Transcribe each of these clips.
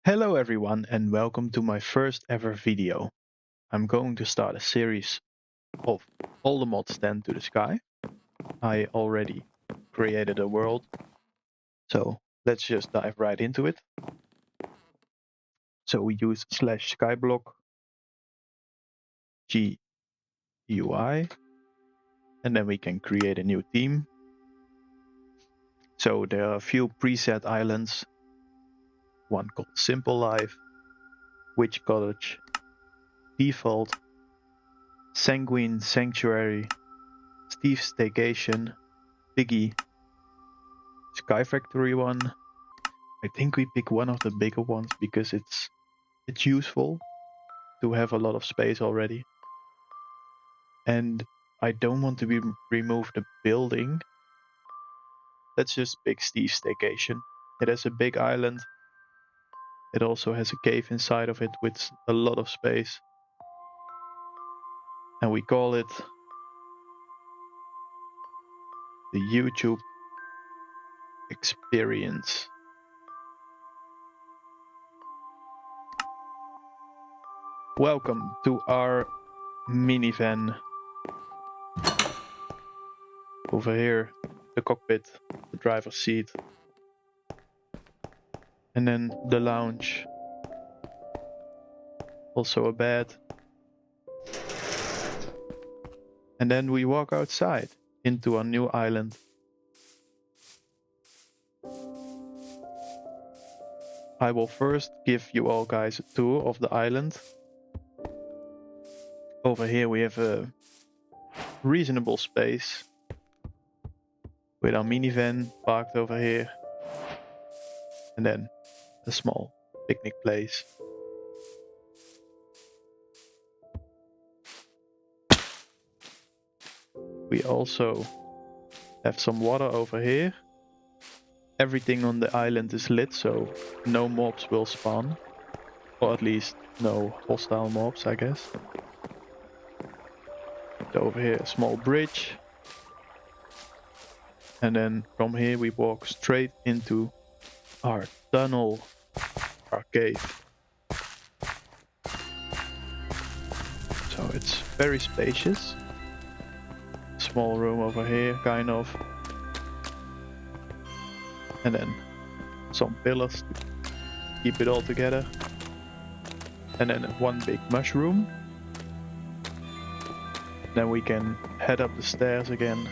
Hello everyone and welcome to my first ever video. I'm going to start a series of all the mods stand to the sky. I already created a world, so let's just dive right into it. So we use /skyblock GUI and then we can create a new theme. So there are a few preset islands, one called Simple Life, Witch Cottage, Default, Sanguine Sanctuary, Steve's Staycation, Piggy, Sky Factory one. I think we pick one of the bigger ones because it's useful to have a lot of space already. And I don't want to remove the building. Let's just pick Steve's Staycation. It has a big island. It also has a cave inside of it with a lot of space. And we call it the YouTube experience. Welcome to our minivan. Over here, the cockpit, the driver's seat. And then the lounge. Also a bed. And then we walk outside into a new island. I will first give you all guys a tour of the island. Over here we have a reasonable space with our minivan parked over here. And then a small picnic place. We also have some water over here. Everything on the island is lit, so no mobs will spawn. Or at least no hostile mobs, I guess. So over here, a small bridge. And then from here we walk straight into our tunnel, our cave. So it's very spacious. Small room over here, kind of. And then some pillars to keep it all together. And then one big mushroom. Then we can head up the stairs again.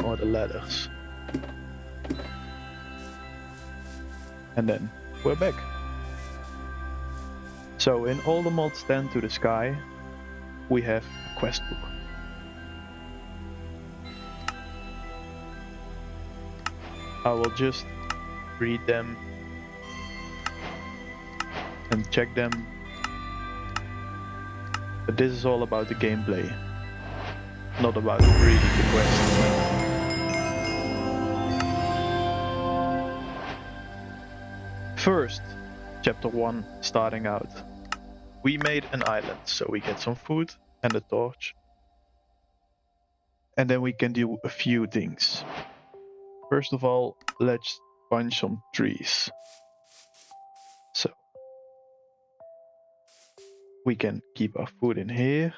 Or the ladders. And then we're back. So in all the mods stand to the sky, we have a quest book. I will just read them and check them. But this is all about the gameplay, not about reading the quest. First, chapter 1, starting out. We made an island, so we get some food and a torch. And then we can do a few things. First of all, let's find some trees. So we can keep our food in here.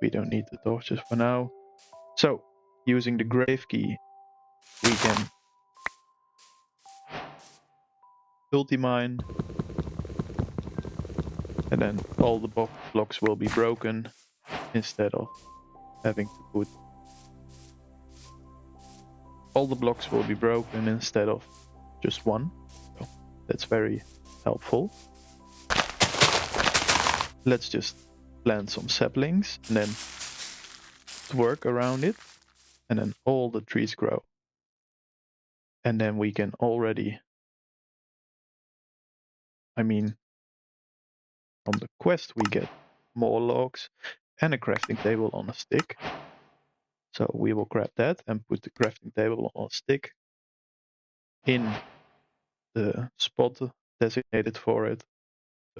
We don't need the torches for now. So, using the grave key, we can multi-mine. And then all the blocks will be broken instead of having to put... All the blocks will be broken instead of just one. So that's very helpful. Let's just plant some saplings and then work around it. And then all the trees grow. And then we can already... from the quest we get more logs and a crafting table on a stick. So we will grab that and put the crafting table on a stick in the spot designated for it.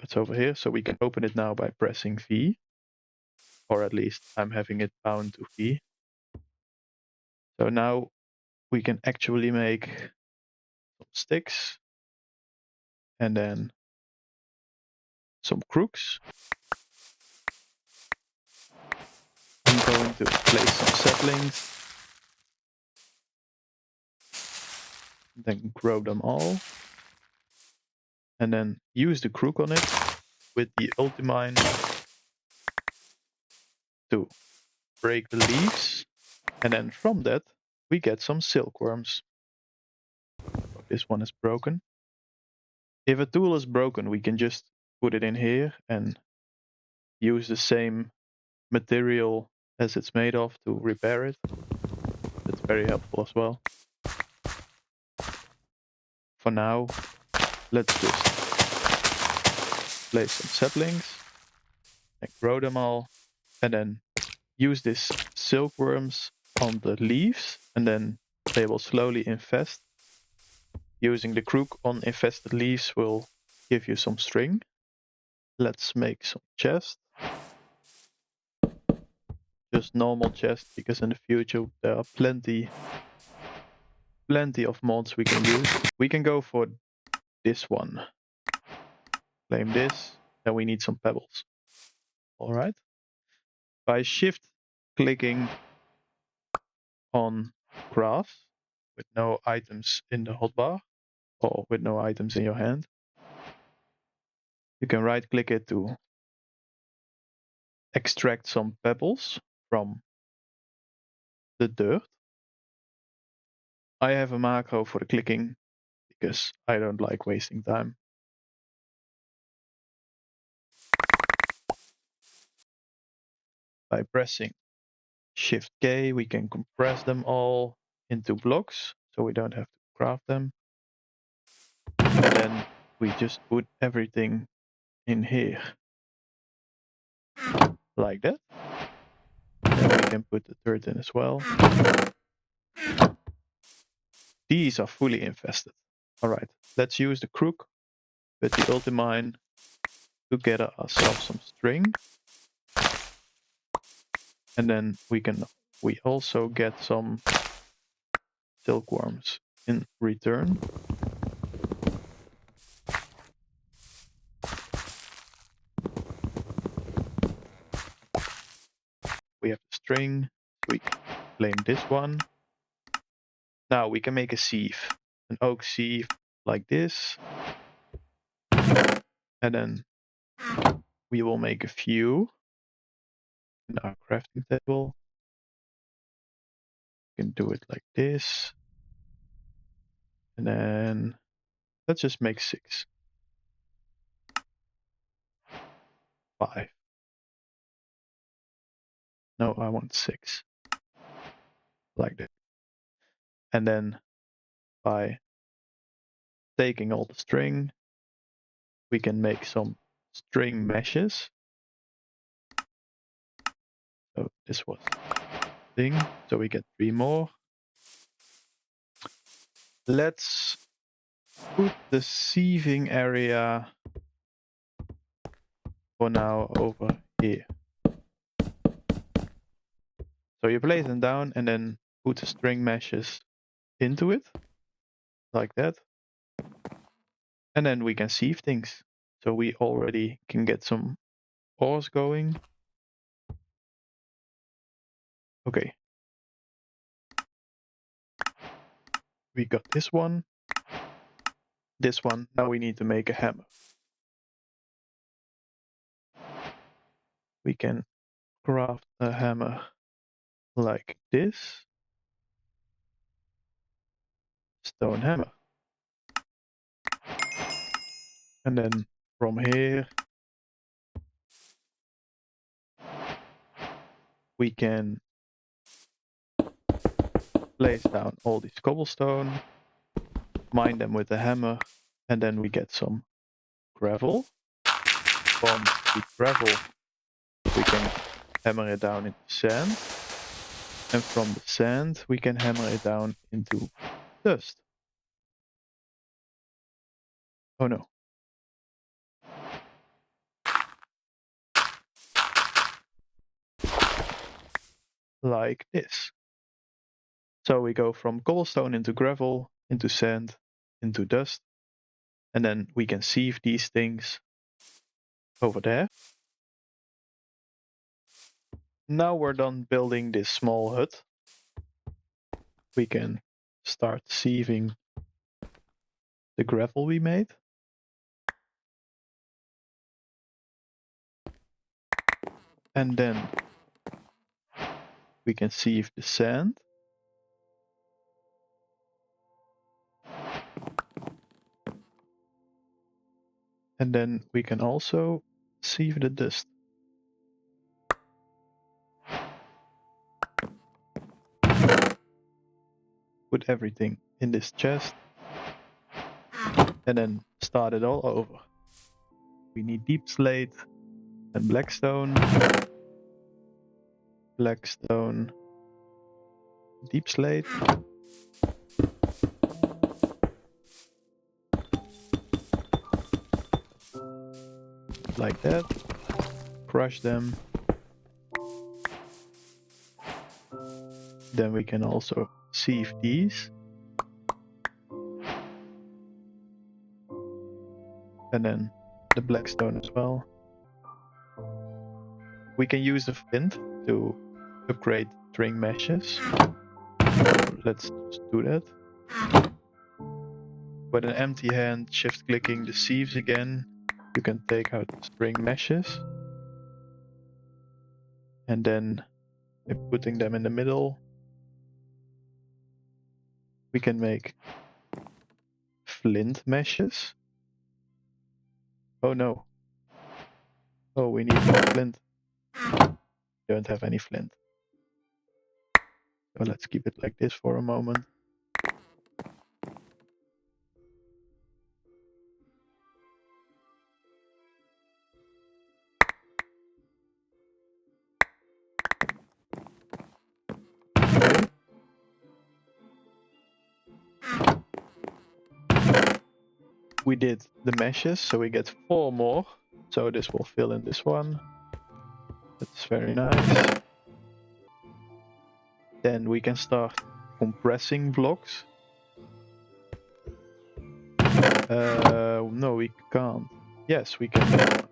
It's over here, so we can open it now by pressing V. Or at least I'm having it bound to V. So now we can actually make some sticks, and then some crooks. I'm going to place some saplings, then grow them all, and then use the crook on it with the ultimine to break the leaves, and then from that we get some silkworms. Oh, this one is broken. If a tool is broken, we can just put it in here and use the same material as it's made of to repair it. That's very helpful as well. For now, let's just place some saplings and grow them all, and then use this silkworms on the leaves, and then they will slowly infest. Using the crook on infested leaves will give you some string. Let's make some chests. Just normal chests, because in the future there are plenty of mods we can use. We can go for this one. Claim this, and we need some pebbles. Alright. By shift clicking on grass with no items in the hotbar, or with no items in your hand, you can right click it to extract some pebbles from the dirt. I have a macro for the clicking because I don't like wasting time. By pressing Shift K, we can compress them all into blocks so we don't have to craft them. And then we just put everything in here. Like that. Then we can put the dirt in as well. These are fully infested. Alright, let's use the crook with the ultimine to gather ourselves some string. And then we also get some silkworms in return. We have the string, so we can claim this one. Now we can make a sieve, an oak sieve like this. And then we will make a few in our crafting table. We can do it like this. And then let's just make 6. 5. No, I want 6. Like that. And then by taking all the string, we can make some string meshes. So this was the thing. So we get 3 more. Let's put the sieving area for now over here. So you place them down and then put the string meshes into it, like that. And then we can sieve things. So we already can get some ores going. Okay. We got this one. This one. Now we need to make a hammer. We can craft a hammer like this. Stone hammer. And then from here we can place down all these cobblestone, mine them with the hammer, and then we get some gravel. From the gravel we can hammer it down into sand, and from the sand we can hammer it down into dust. Oh no. Like this. So we go from cobblestone into gravel, into sand, into dust. And then we can sieve these things over there. Now we're done building this small hut. We can start sieving the gravel we made. And then we can sieve the sand. And then we can also sieve the dust. Put everything in this chest. And then start it all over. We need deep slate and blackstone. Blackstone. Deep slate. Like that. Crush them. Then we can also sieve these. And then the blackstone as well. We can use the flint to upgrade string meshes. Let's just do that. With an empty hand, shift clicking the sieves again, you can take out the string meshes. And then by putting them in the middle, we can make flint meshes. Oh no. Oh, we need more flint. Don't have any flint. So let's keep it like this for a moment. Okay. We did the meshes, so we get 4 more. So this will fill in this one. That's very nice. Then we can start compressing blocks. No, we can't. Yes, we can.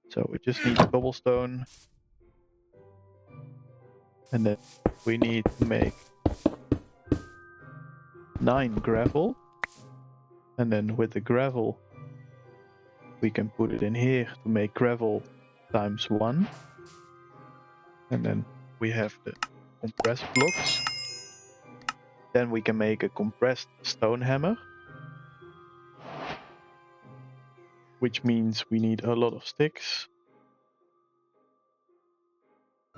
So we just need cobblestone. And then we need to make 9 gravel. And then with the gravel, we can put it in here to make gravel times 1. And then we have the compressed blocks. Then we can make a compressed stone hammer. Which means we need a lot of sticks.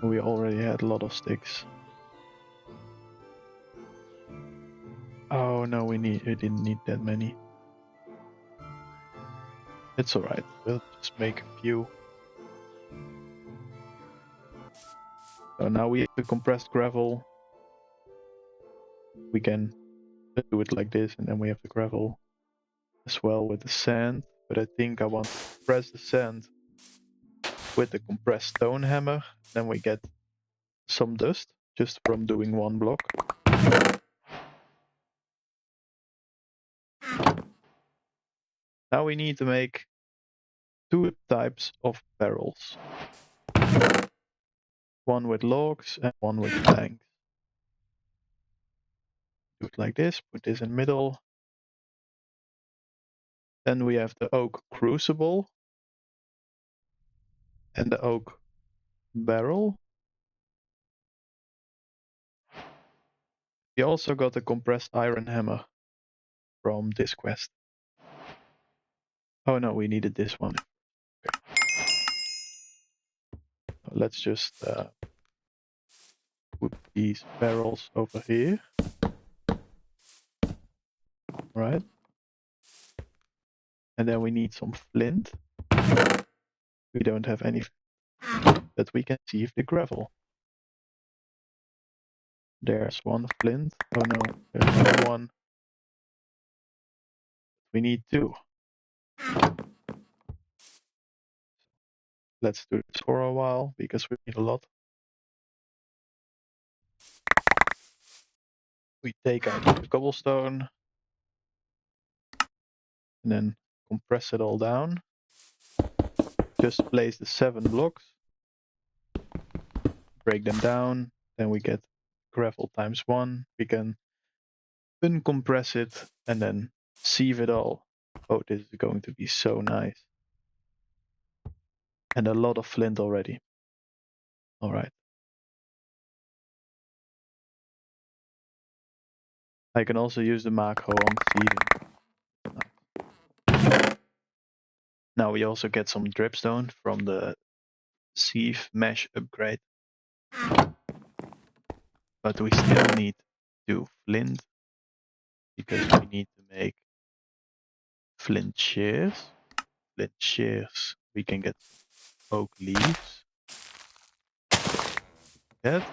We already had a lot of sticks. Oh no, we didn't need that many. It's alright, we'll just make a few. So now we have the compressed gravel. We can do it like this, and then we have the gravel as well with the sand. But I think I want to compress the sand with the compressed stone hammer. Then we get some dust just from doing 1 block. Now we need to make 2 types of barrels. One with logs and one with planks. Do it like this, put this in the middle. Then we have the oak crucible and the oak barrel. We also got a compressed iron hammer from this quest. Oh no, we needed this one. Okay. Let's just put these barrels over here. Right. And then we need some flint. We don't have any, but we can sieve the gravel. There's 1 flint. Oh no, there's another one. We need 2. Let's do this for a while because we need a lot. We take out the cobblestone. and then compress it all down. Just place the 7 blocks, break them down, then we get gravel times 1. We can uncompress it and then sieve it all. Oh, this is going to be so nice. And a lot of flint already. All right. I can also use the macro on sieving. Nice. Now we also get some dripstone from the sieve mesh upgrade. But we still need to flint because we need to make flint shears. Flint shears, we can get oak leaves. That.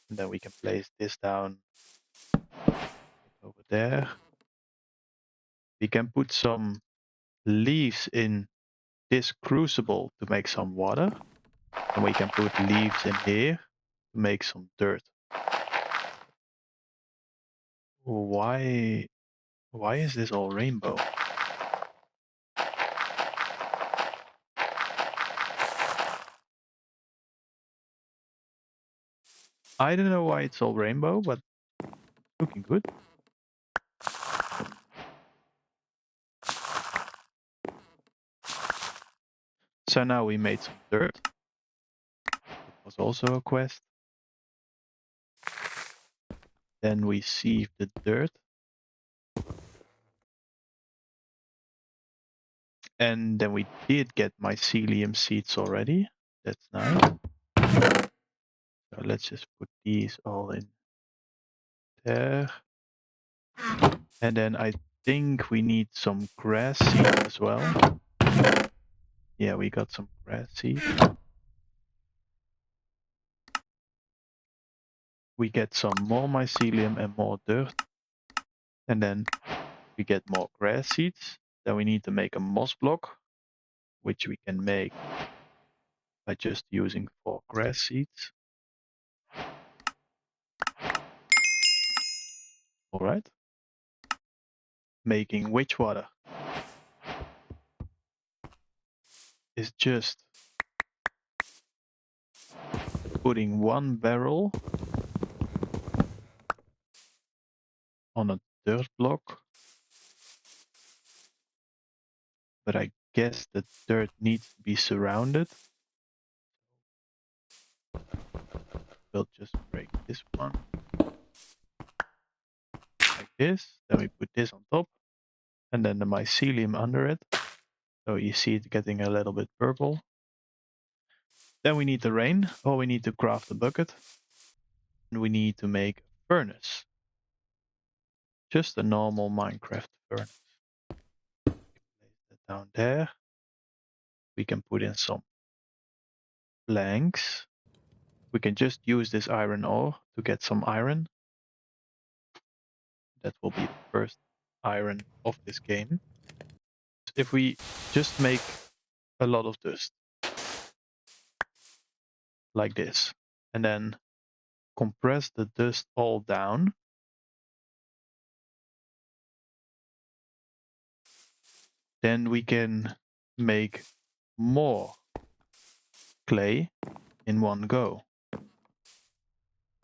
And then we can place this down over there. We can put some leaves in this crucible to make some water. And we can put leaves in here to make some dirt. Why is this all rainbow? I don't know why it's all rainbow, but looking good. So now we made some dirt. It was also a quest. Then we sieve the dirt. And then we did get mycelium seeds already. That's nice. So let's just put these all in there. And then I think we need some grass seeds as well. Yeah, we got some grass seeds. We get some more mycelium and more dirt. And then we get more grass seeds. Then we need to make a moss block, which we can make by just using 4 grass seeds. All right. Making witch water is just putting 1 barrel on a dirt block. But I guess the dirt needs to be surrounded. We'll just break this one like this. Then we put this on top and then the mycelium under it. So you see it getting a little bit purple. Then we need the rain, or we need to craft a bucket. And we need to make a furnace. Just a normal Minecraft furnace. Place that down there. We can put in some planks. We can just use this iron ore to get some iron. That will be the first iron of this game. If we just make a lot of dust, like this, and then compress the dust all down, then we can make more clay in one go,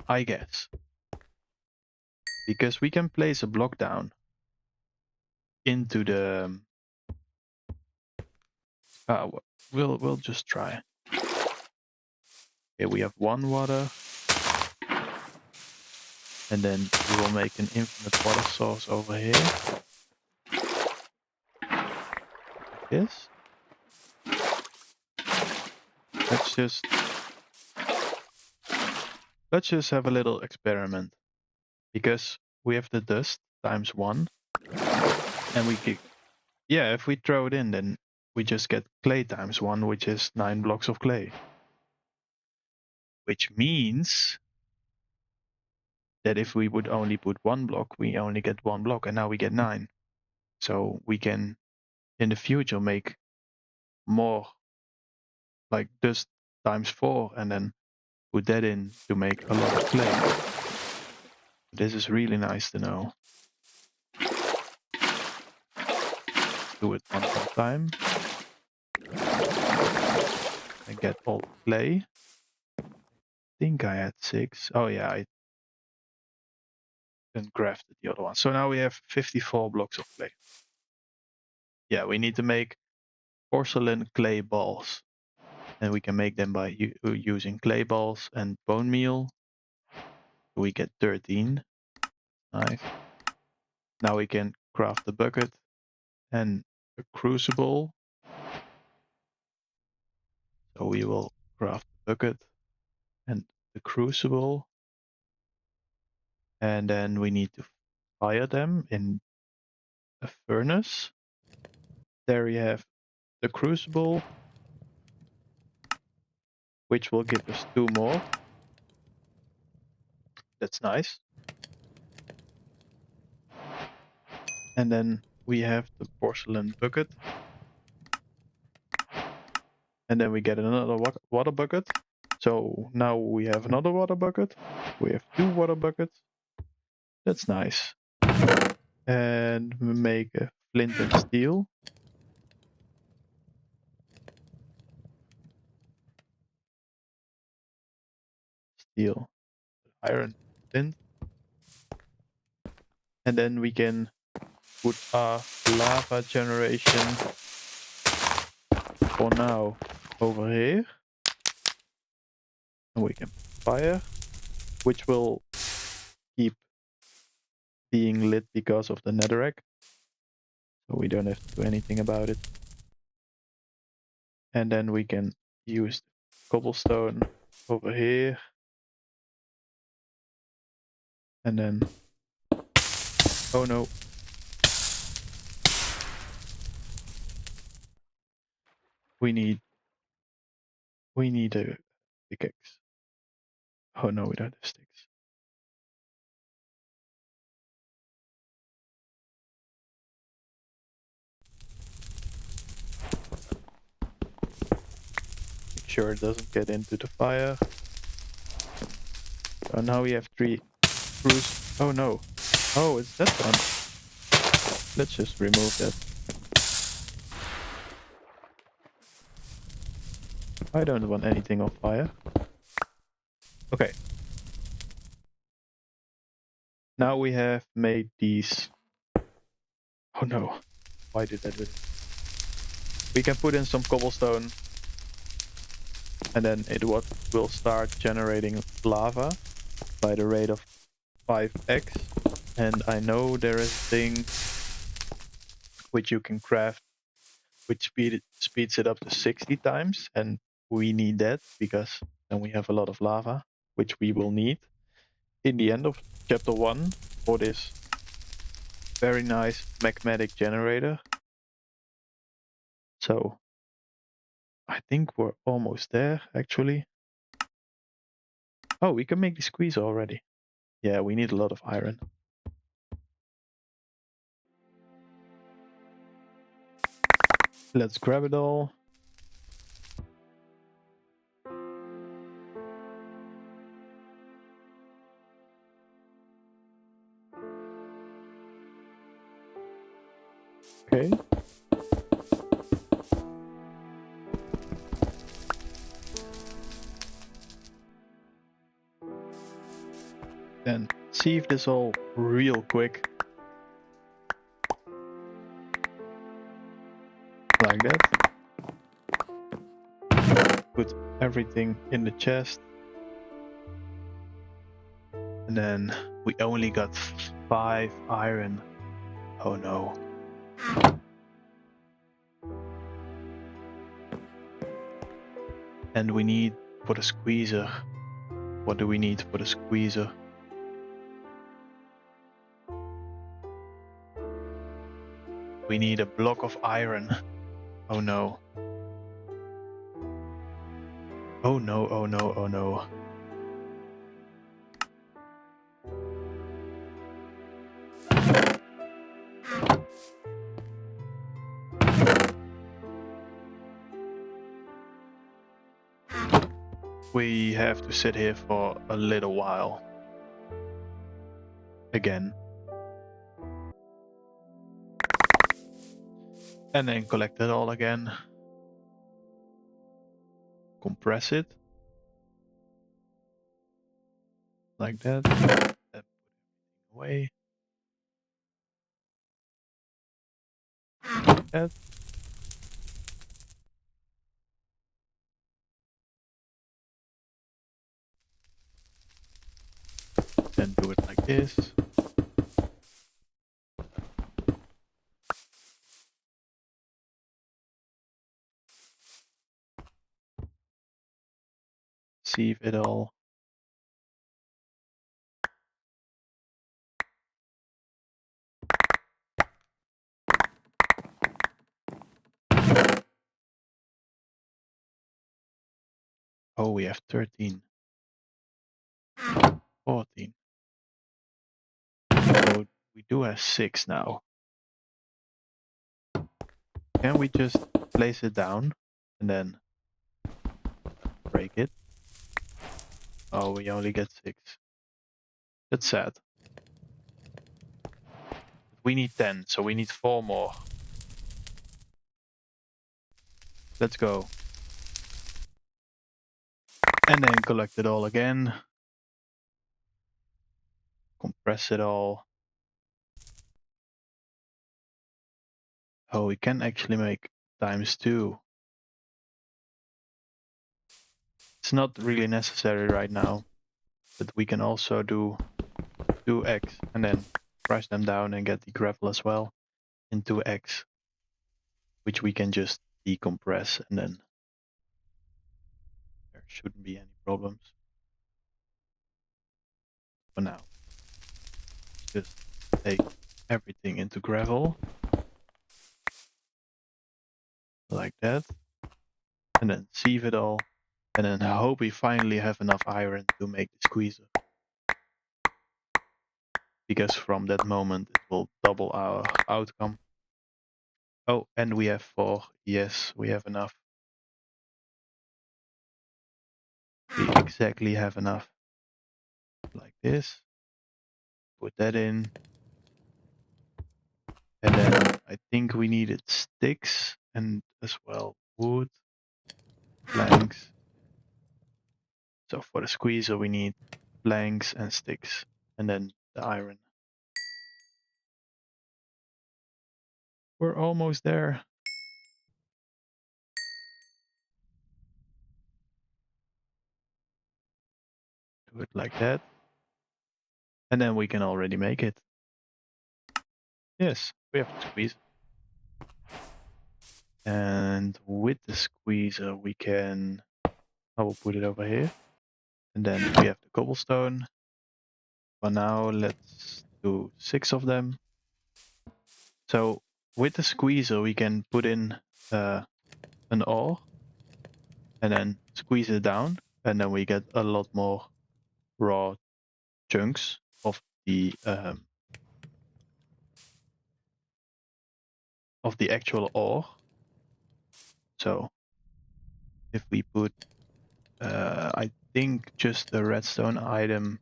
I guess. Because we can place a block down into the... we'll just try. Okay, we have 1 water. And then we will make an infinite water source over here. Like this. Let's just have a little experiment. Because we have the dust times 1. And we can... Yeah, if we throw it in, then we just get clay times 1, which is 9 blocks of clay. Which means that if we would only put 1 block, we only get 1 block, and now we get 9. So we can, in the future, make more, like dust times 4, and then put that in to make a lot of clay. this is really nice to know. Do it one more time. And get all the clay. I think I had 6. Oh yeah, I then crafted the other one. So now we have 54 blocks of clay. Yeah, we need to make porcelain clay balls. And we can make them by using clay balls and bone meal. We get 13. Nice. Now we can craft the bucket and a crucible. So we will craft the bucket and the crucible. And then we need to fire them in a furnace. There we have the crucible, which will give us 2 more. That's nice. And then we have the porcelain bucket. And then we get another water bucket. So now we have another water bucket. We have 2 water buckets. That's nice. And we make a flint and steel. Steel, iron, flint. And then we can put our lava generation for now over here. And we can fire, which will keep being lit because of the netherrack. So we don't have to do anything about it. And then we can use cobblestone over here. And then, oh no. We need a pickaxe. Oh no, we don't have sticks. Make sure it doesn't get into the fire. So now we have 3 screws. Oh no. Oh, it's that one. Let's just remove that. I don't want anything on fire. Okay. Now we have made these. Oh no. Why did I do it? We can put in some cobblestone. And then it will start generating lava by the rate of 5x. And I know there is a thing which you can craft which speeds it up to 60 times, and we need that because then we have a lot of lava, which we will need in the end of chapter 1 for this very nice magmatic generator. So I think we're almost there actually. Oh, we can make the squeezer already. Yeah, we need a lot of iron. Let's grab it all. Okay. Then sieve this all real quick. Like that. Put everything in the chest. And then we only got 5 iron. Oh no. And we need for the squeezer. What do we need for the squeezer? We need a block of iron. Oh no. Oh no, oh no, oh no. We have to sit here for a little while. again. And then collect it all again. Compress it. Like that. Then put everything away. Like that. Then do it like this. Sieve it all. Oh, we have 13. 14. So we do have 6 now. Can we just place it down and then break it? Oh, we only get 6. That's sad. We need 10, so we need 4 more. Let's go. And then collect it all again. Compress it all. Oh, we can actually make ×2. It's not really necessary right now, but we can also do 2x and then press them down and get the gravel as well in 2x, which we can just decompress, and then there shouldn't be any problems for now. Just take everything into gravel like that, and then sieve it all, and then hope we finally have enough iron to make the squeezer, because from that moment it will double our outcome. Oh, and we have 4. Yes, we have enough. We exactly have enough. Like this. Put that in. And then I think we needed sticks and as well wood, planks. So for the squeezer we need planks and sticks, and then the iron. We're almost there. Do it like that. And then we can already make it. Yes, we have to squeeze. And with the squeezer we can, I will put it over here. And then we have the cobblestone. For now, let's do 6 of them. So with the squeezer, we can put in an ore and then squeeze it down, and then we get a lot more raw chunks of the actual ore. So if we put, I think just the redstone item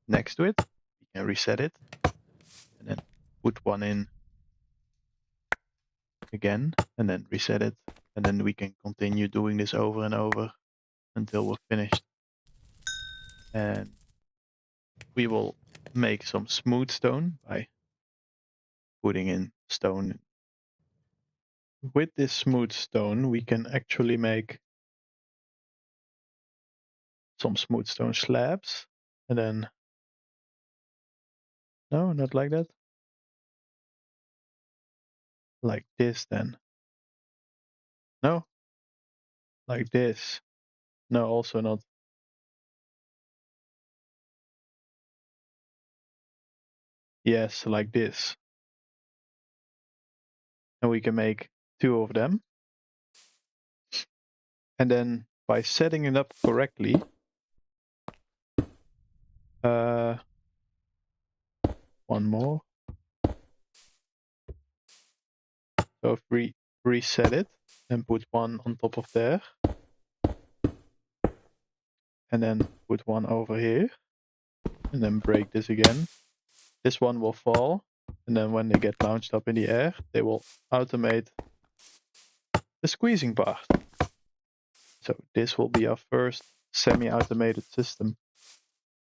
next to it, we can reset it, and then put one in again, and then reset it, and then we can continue doing this over and over until we're finished. And we will make some smooth stone by putting in stone. With this smooth stone, we can actually make some smooth stone slabs, and then, no, not like that. Like this then. No? Like this. No, also not. Yes, like this. And we can make 2 of them. And then by setting it up correctly, one more. So if we reset it and put one on top of there, and then put one over here, and then break this again, This one will fall, and then when they get launched up in the air, they will automate the squeezing part. So this will be our first semi-automated system.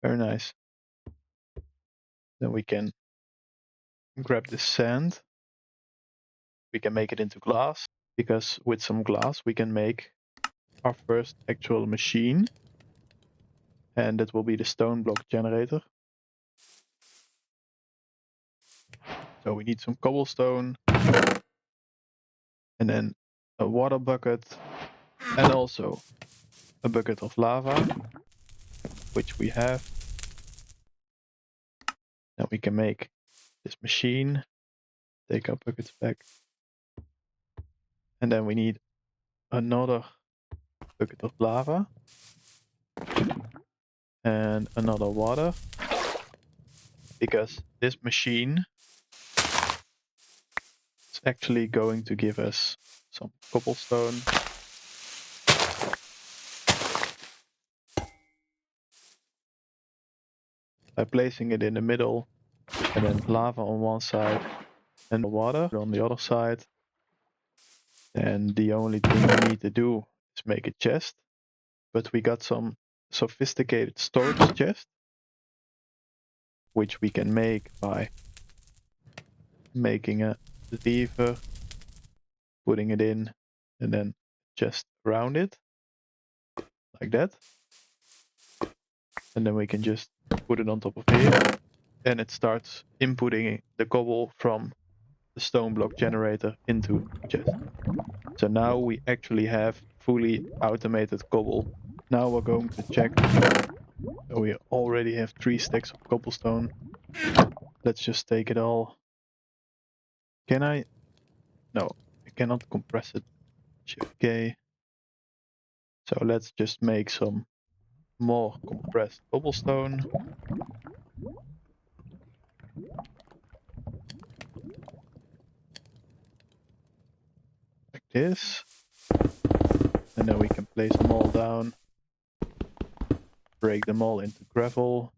Very nice. Then we can grab the sand. We can make it into glass, because with some glass we can make our first actual machine. And that will be the stone block generator. So we need some cobblestone, and then a water bucket, and also a bucket of lava, which we have. Now we can make this machine. Take our buckets back. And then we need another bucket of lava and another water, because this machine is actually going to give us some cobblestone. By placing it in the middle, and then lava on one side and water on the other side. And the only thing we need to do is make a chest. But we got some sophisticated storage chest, which we can make by making a lever, putting it in, and then just around it, like that. And then we can just put it on top of here, and it starts inputting the cobble from the stone block generator into the chest. So now we actually have fully automated cobble. Now we're going to check. So we already have 3 stacks of cobblestone. Let's just take it all. Can I? No, I cannot compress it. Shift K. So let's just make some more compressed cobblestone. Like this. And then we can place them all down. Break them all into gravel.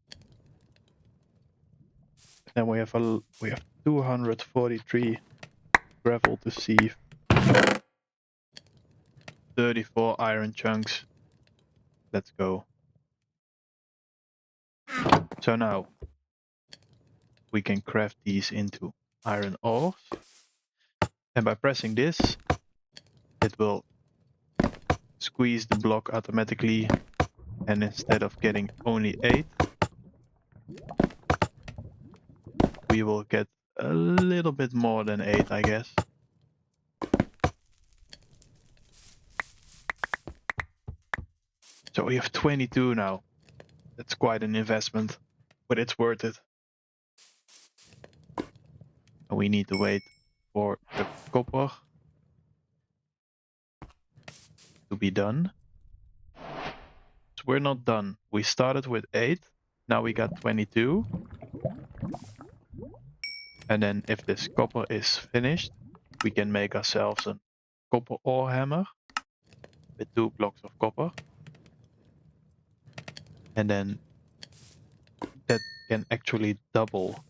Then we have 243 gravel to sieve. 34 iron chunks. Let's go. So now we can craft these into iron ores. And by pressing this, it will squeeze the block automatically. And instead of getting only 8, we will get a little bit more than 8, I guess. So we have 22 now. That's quite an investment, but it's worth it. And we need to wait for the copper to be done. So we're not done. We started with 8, now we got 22. And then if this copper is finished, we can make ourselves a copper ore hammer with 2 blocks of copper. And then that can actually double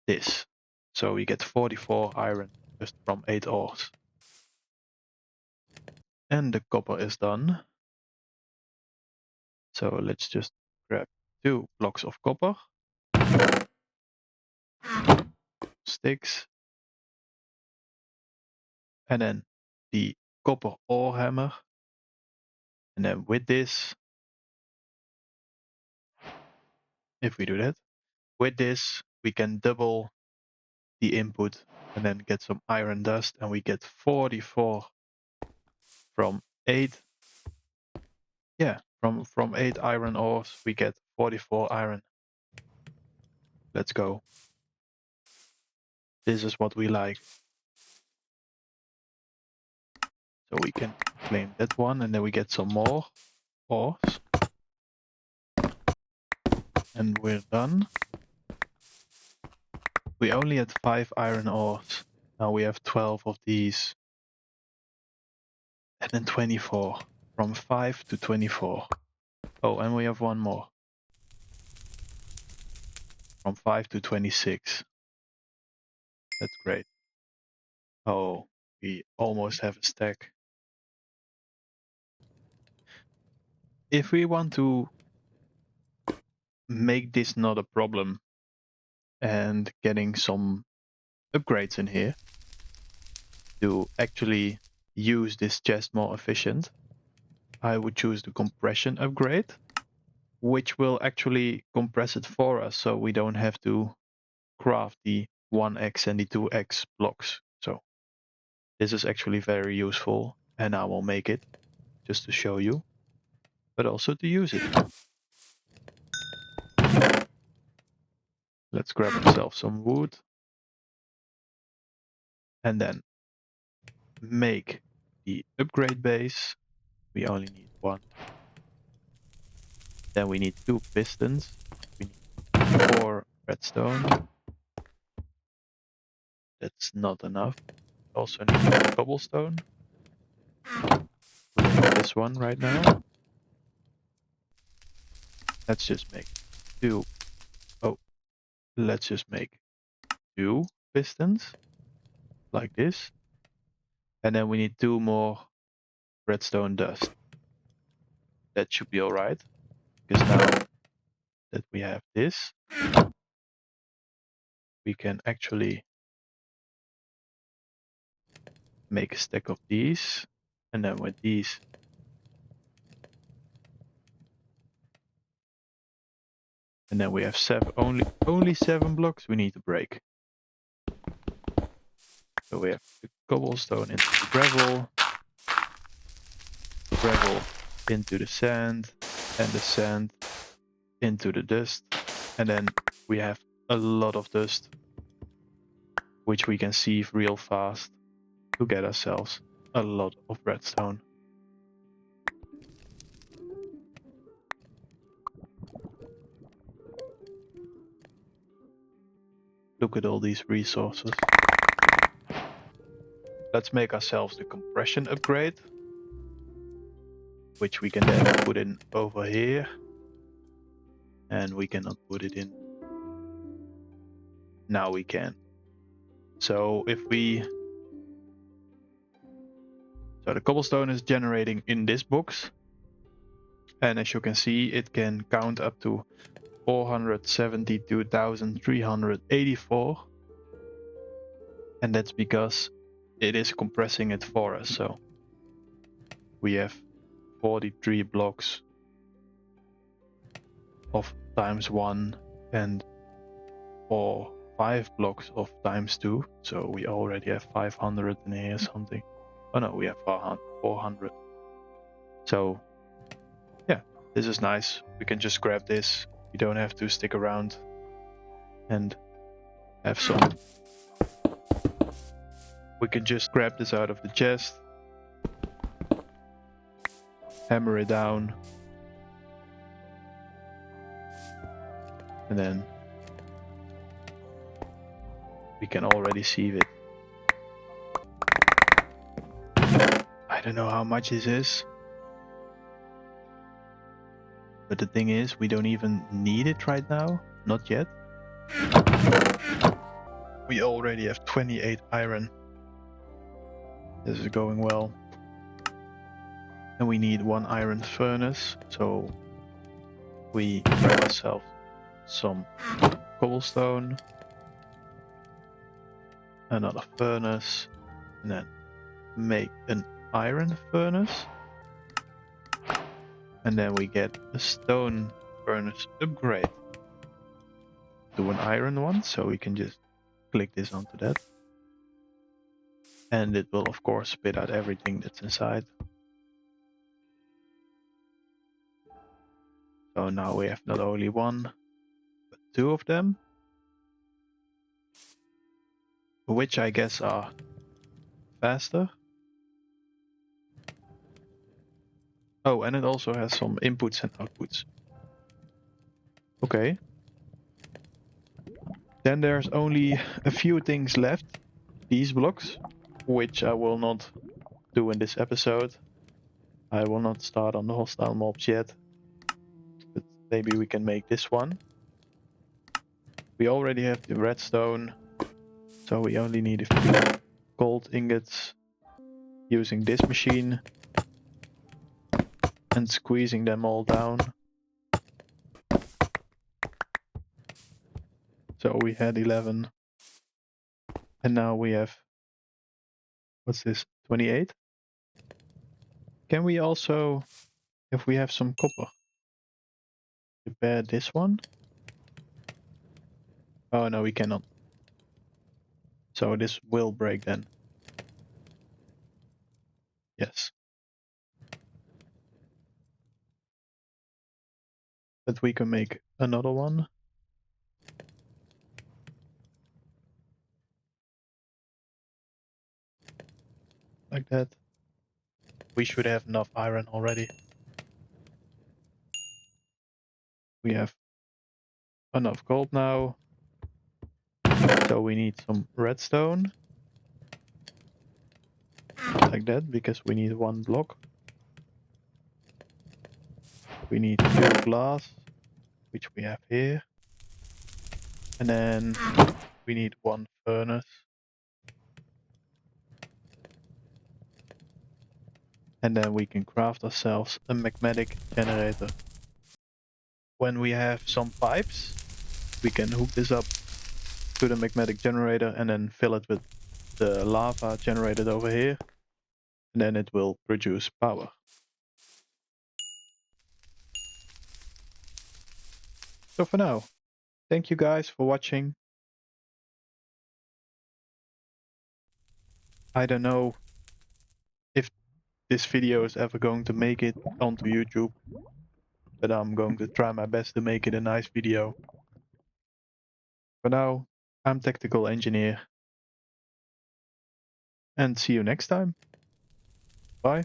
this. So we get 44 iron just from 8 ores. And the copper is done. So let's just grab 2 blocks of copper. Sticks. And then the copper ore hammer. And then with this, if we do that, with this we can double the input and then get some iron dust, and we get 44 from 8. Yeah, from 8 iron ores we get 44 iron. Let's go. This is what we like. So we can claim that one, and then we get some more ores. And we're done. We only had 5 iron ores. Now we have 12 of these. And then 24. From 5 to 24. Oh, and we have one more. from 5 to 26. That's great. Oh, we almost have a stack. If we want to make this not a problem and getting some upgrades in here to actually use this chest more efficient, I would choose the compression upgrade, which will actually compress it for us so we don't have to craft the 1x and the 2x blocks. So this is actually very useful, and I will make it just to show you, but also to use it. Let's grab ourselves some wood and then make the upgrade base. We only need one. Then we need 2 pistons. We need 4 redstone. That's not enough. Also need cobblestone. We need this one right now. Let's just make 2. Oh, let's just make 2 pistons like this. And then we need 2 more redstone dust. That should be alright, because now that we have this, we can actually make a stack of these, and then with these, and then we have only 7 blocks we need to break. So we have the cobblestone into the gravel into the sand, and the sand into the dust, and then we have a lot of dust, which we can sieve real fast to get ourselves a lot of redstone. Look at all these resources. Let's make ourselves the compression upgrade, which we can then put in over here. And we cannot put it in. Now we can. So the cobblestone is generating in this box. And as you can see, it can count up to 472,384. And that's because it is compressing it for us. So we have 43 blocks of ×1 and 5 blocks of ×2. So we already have 500 in here something. Oh no, we have 400. So yeah, this is nice. We can just grab this. We don't have to stick around and have some. We can just grab this out of the chest, hammer it down, and then we can already sieve it. I don't know how much this is, but the thing is, we don't even need it right now. Not yet. We already have 28 iron. This is going well. And we need 1 iron furnace, so we grab ourselves some cobblestone, another furnace, and then make an iron furnace. And then we get a stone furnace upgrade to an iron one, so we can just click this onto that. And it will of course spit out everything that's inside. So now we have not only 1, but 2 of them, which I guess are faster. Oh, and it also has some inputs and outputs. Okay. Then there's only a few things left. These blocks, which I will not do in this episode. I will not start on the hostile mobs yet. But maybe we can make this one. We already have the redstone, so we only need a few gold ingots using this machine and squeezing them all down. So we had 11 and now we have, what's this, 28? Can we also, if we have some copper, repair this one? Oh no, we cannot. So this will break then. Yes. But we can make another one. Like that. We should have enough iron already. We have enough gold now. So we need some redstone. Like that, because we need one block. We need 2 glass, which we have here. And then we need 1 furnace. And then we can craft ourselves a magmatic generator. When we have some pipes, we can hook this up to the magmatic generator and then fill it with the lava generated over here. And then it will produce power. So for now, thank you guys for watching. I don't know if this video is ever going to make it onto YouTube, but I'm going to try my best to make it a nice video. For now, I'm TechTical Engineer, and see you next time. Bye.